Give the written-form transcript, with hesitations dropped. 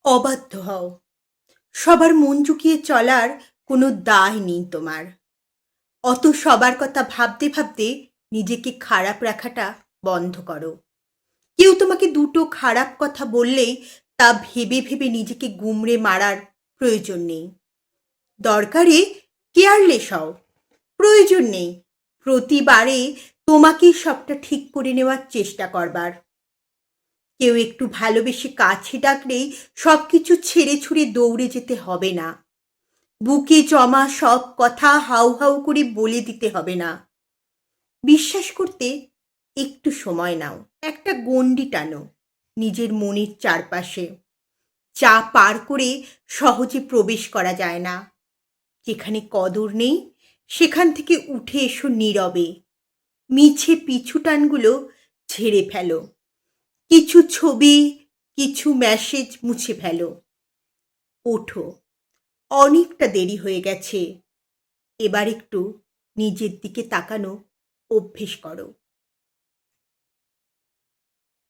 অবাধ্য হও। সবার মন চুকিয়ে চলার কোনো দায় নেই তোমার। অত সবার কথা ভাবতে ভাবতে নিজেকে খারাপ রাখাটা বন্ধ করো। কেউ তোমাকে দুটো খারাপ কথা বললেই তা ভেবে ভেবে নিজেকে গুমড়ে মারার প্রয়োজন নেই। দরকারে কেয়ারলেস হও, প্রয়োজন নেই প্রতিবারে তোমাকেই সবটা ঠিক করে নেওয়ার চেষ্টা করবার। কেউ একটু ভালোবেসে কাছে ডাকলেই সব কিছু ছেড়ে ছুড়ে দৌড়ে যেতে হবে না। বুকে জমা সব কথা হাউ হাউ করে বলে দিতে হবে না। বিশ্বাস করতে একটু সময় নাও, একটা গণ্ডি টানো নিজের মনের চারপাশে, যা পার করে সহজে প্রবেশ করা যায় না। যেখানে কদর নেই সেখান থেকে উঠে এসো নীরবে। মিছে পিছু টানগুলো ঝেড়ে ফেলো। কিছু ছবি, কিছু মেসেজ মুছে ফেলো। ওঠো, অনেকটা দেরি হয়ে গেছে। এবার একটু নিজের দিকে তাকানো অভ্যেস করো।